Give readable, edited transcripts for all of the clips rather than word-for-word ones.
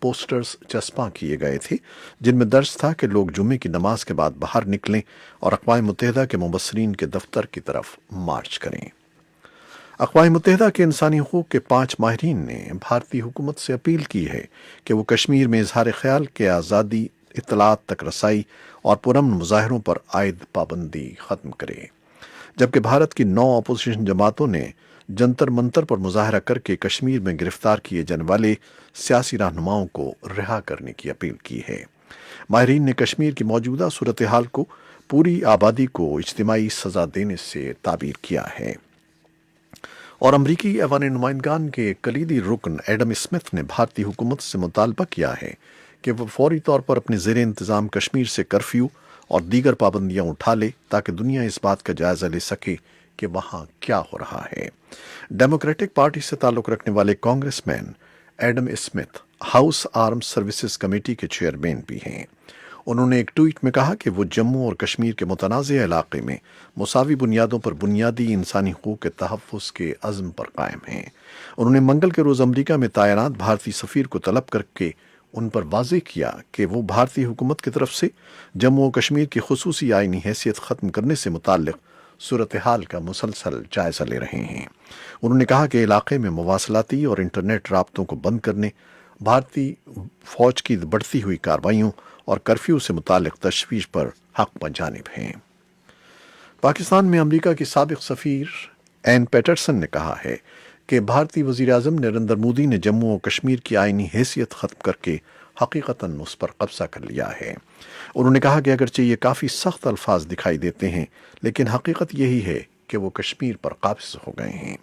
Posters چسپاں کیے گئے تھے جن میں درج تھا کہ لوگ جمعے کی نماز کے بعد باہر نکلیں اور اقوام متحدہ کے مبصرین کے دفتر کی طرف مارچ کریں۔ اقوام متحدہ کے انسانی حقوق کے 5 ماہرین نے بھارتی حکومت سے اپیل کی ہے کہ وہ کشمیر میں اظہار خیال کے آزادی، اطلاعات تک رسائی اور پرامن مظاہروں پر عائد پابندی ختم کرے، جبکہ بھارت کی 9 اپوزیشن جماعتوں نے جنتر منتر پر مظاہرہ کر کے کشمیر میں گرفتار کیے جانے والے سیاسی رہنماؤں کو رہا کرنے کی اپیل کی ہے۔ ماہرین نے کشمیر کی موجودہ صورتحال کو پوری آبادی کو اجتماعی سزا دینے سے تعبیر کیا ہے، اور امریکی ایوان نمائندگان کے کلیدی رکن ایڈم اسمتھ نے بھارتی حکومت سے مطالبہ کیا ہے کہ وہ فوری طور پر اپنے زیر انتظام کشمیر سے کرفیو اور دیگر پابندیاں اٹھا لے تاکہ دنیا اس بات کا جائزہ لے سکے کہ وہاں کیا ہو رہا ہے۔ ڈیموکریٹک پارٹی سے تعلق رکھنے والے congressman Adam Smith House arms services committee کے چیئرمین بھی ہیں۔ انہوں نے ایک ٹویٹ میں کہا کہ وہ جموں اور کشمیر کے متنازع علاقے میں مساوی بنیادوں پر بنیادی انسانی حقوق کے تحفظ کے عزم پر قائم ہیں۔ انہوں نے منگل کے روز امریکہ میں تعینات بھارتی سفیر کو طلب کر کے ان پر واضح کیا کہ وہ بھارتی حکومت کی طرف سے جموں و کشمیر کی خصوصی آئینی حیثیت ختم کرنے سے متعلق صورتحال کا مسلسل جائزہ لے رہے ہیں۔ انہوں نے کہا کہ علاقے میں مواصلاتی اور انٹرنیٹ رابطوں کو بند کرنے، بھارتی فوج کی بڑھتی ہوئی کارروائیوں اور کرفیو سے متعلق تشویش پر حق بجانب ہیں۔ پاکستان میں امریکہ کی سابق سفیر این پیٹرسن نے کہا ہے کہ بھارتی وزیر اعظم نریندر مودی نے جموں و کشمیر کی آئینی حیثیت ختم کر کے حقیقتاً اس پر قبضہ کر لیا ہے۔ انہوں نے کہا کہ اگرچہ یہ کافی سخت الفاظ دکھائی دیتے ہیں لیکن حقیقت یہی ہے کہ وہ کشمیر پر قابض ہو گئے ہیں۔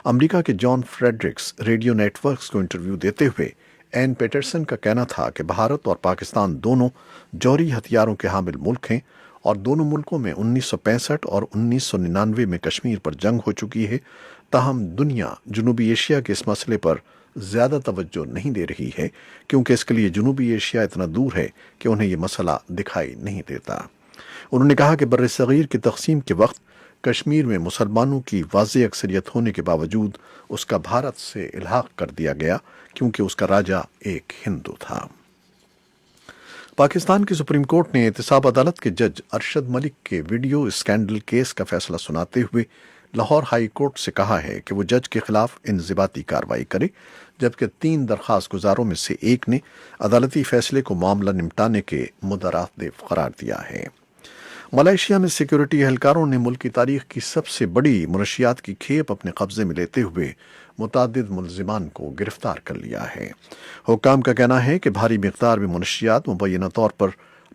امریکہ کے جان فریڈرکس ریڈیو نیٹ ورکس کو انٹرویو دیتے ہوئے این پیٹرسن کا کہنا تھا کہ بھارت اور پاکستان دونوں جوہری ہتھیاروں کے حامل ملک ہیں اور دونوں ملکوں میں 1965 اور 1999 میں کشمیر پر جنگ ہو چکی ہے، تاہم دنیا جنوبی ایشیا کے اس مسئلے پر زیادہ توجہ نہیں دے رہی ہے کیونکہ اس کے لیے جنوبی ایشیا اتنا دور ہے کہ انہیں یہ مسئلہ دکھائی نہیں دیتا۔ انہوں نے کہا کہ بر صغیر کی تقسیم کے وقت کشمیر میں مسلمانوں کی واضح اکثریت ہونے کے باوجود اس کا بھارت سے الحاق کر دیا گیا کیونکہ اس کا راجہ ایک ہندو تھا۔ پاکستان کی سپریم کورٹ نے احتساب عدالت کے جج ارشد ملک کے ویڈیو اسکینڈل کیس کا فیصلہ سناتے ہوئے لاہور ہائی کورٹ سے کہا ہے کہ وہ جج کے خلاف انضباطی کارروائی کرے، جبکہ 3 درخواست گزاروں میں سے ایک نے عدالتی فیصلے کو معاملہ نمٹانے کے مترادف قرار دیا ہے۔ ملائیشیا میں سیکورٹی اہلکاروں نے ملک کی تاریخ کی سب سے بڑی منشیات کی کھیپ اپنے قبضے میں لیتے ہوئے متعدد ملزمان کو گرفتار کر لیا ہے۔ حکام کا کہنا ہے کہ بھاری مقدار میں منشیات مبینہ طور پر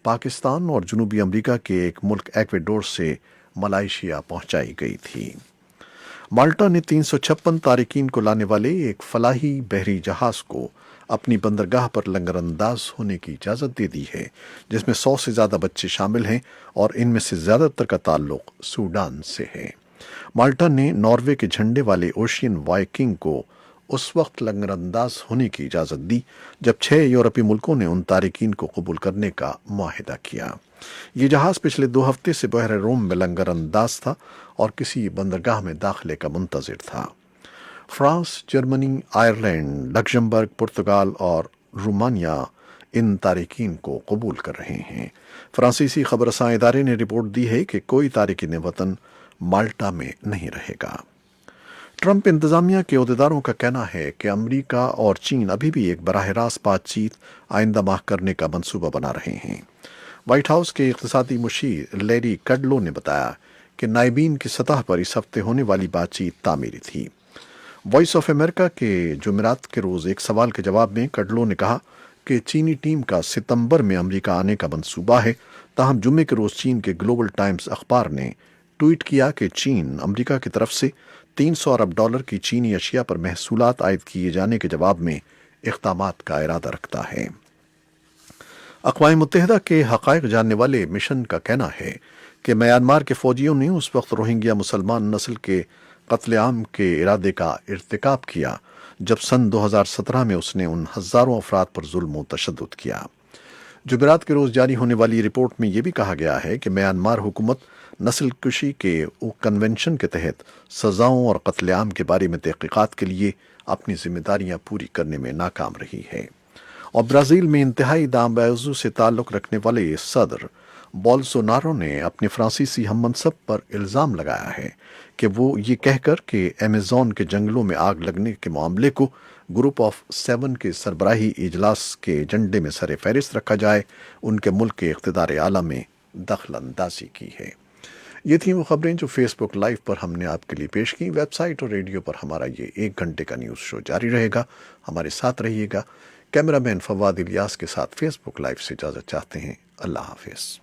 پاکستان اور جنوبی امریکہ کے ایک ملک ایکویڈور سے ملائیشیا پہنچائی گئی تھی۔ مالٹا نے 356 تارکین کو لانے والے ایک فلاحی بحری جہاز کو اپنی بندرگاہ پر لنگر انداز ہونے کی اجازت دے دی ہے، جس میں 100 سے زیادہ بچے شامل ہیں اور ان میں سے زیادہ تر کا تعلق سوڈان سے ہے۔ مالٹا نے ناروے کے جھنڈے والے اوشین وائکنگ کو اس وقت لنگر انداز ہونے کی اجازت دی جب 6 یورپی ملکوں نے ان تارکین کو قبول کرنے کا معاہدہ کیا۔ یہ جہاز پچھلے 2 ہفتے سے بحر روم میں لنگر انداز تھا اور کسی بندرگاہ میں داخلے کا منتظر تھا۔ France, Germany, Ireland, Luxembourg, Portugal اور رومانیہ ان تارکین کو قبول کر رہے ہیں۔ فرانسیسی خبر رساں ادارے نے رپورٹ دی ہے کہ کوئی تارکین وطن مالٹا میں نہیں رہے گا۔ ٹرمپ انتظامیہ کے عہدیداروں کا کہنا ہے کہ امریکہ اور چین ابھی بھی ایک براہ راست بات چیت آئندہ ماہ کرنے کا منصوبہ بنا رہے ہیں۔ وائٹ ہاؤس کے اقتصادی مشیر لیری کڈلو نے بتایا کہ نائبین کی سطح پر اس ہفتے ہونے والی بات چیت تعمیری تھی۔ وائس آف امریکہ کے جمعرات کے روز ایک سوال کے جواب میں کڈلو نے کہا کہ چینی ٹیم کا ستمبر میں امریکہ آنے کا منصوبہ ہے، تاہم جمعے کے روز چین کے گلوبل ٹائمز اخبار نے ٹویٹ کیا کہ چین امریکہ کی طرف سے $300 ارب کی چینی اشیاء پر محصولات عائد کیے جانے کے جواب میں اقدامات کا ارادہ رکھتا ہے۔ اقوام متحدہ کے حقائق جاننے والے مشن کا کہنا ہے کہ میانمار کے فوجیوں نے اس وقت روہنگیا مسلمان نسل کے قتل عام کے ارادے کا ارتکاب کیا جب سن 2017 میں اس نے ان ہزاروں افراد پر ظلم و تشدد کیا۔ جمعرات کے روز جاری ہونے والی رپورٹ میں یہ بھی کہا گیا ہے کہ میانمار حکومت نسل کشی کے کنونشن کے تحت سزاؤں اور قتل عام کے بارے میں تحقیقات کے لیے اپنی ذمہ داریاں پوری کرنے میں ناکام رہی ہے۔ اور برازیل میں انتہائی دام بازو سے تعلق رکھنے والے صدر بولسونارو نے اپنے فرانسیسی ہم منصب پر الزام لگایا ہے کہ وہ یہ کہہ کر کہ ایمیزون کے جنگلوں میں آگ لگنے کے معاملے کو گروپ آف 7 کے سربراہی اجلاس کے ایجنڈے میں سر فہرست رکھا جائے، ان کے ملک کے اقتدار اعلیٰ میں دخل اندازی کی ہے۔ یہ تھیں وہ خبریں جو فیس بک لائیو پر ہم نے آپ کے لیے پیش کی۔ ویب سائٹ اور ریڈیو پر ہمارا یہ 1 گھنٹے کا نیوز شو جاری رہے گا، ہمارے ساتھ رہیے گا۔ کیمرہ مین فواد الیاس کے ساتھ فیس بک لائیو سے اجازت چاہتے ہیں۔ اللہ حافظ۔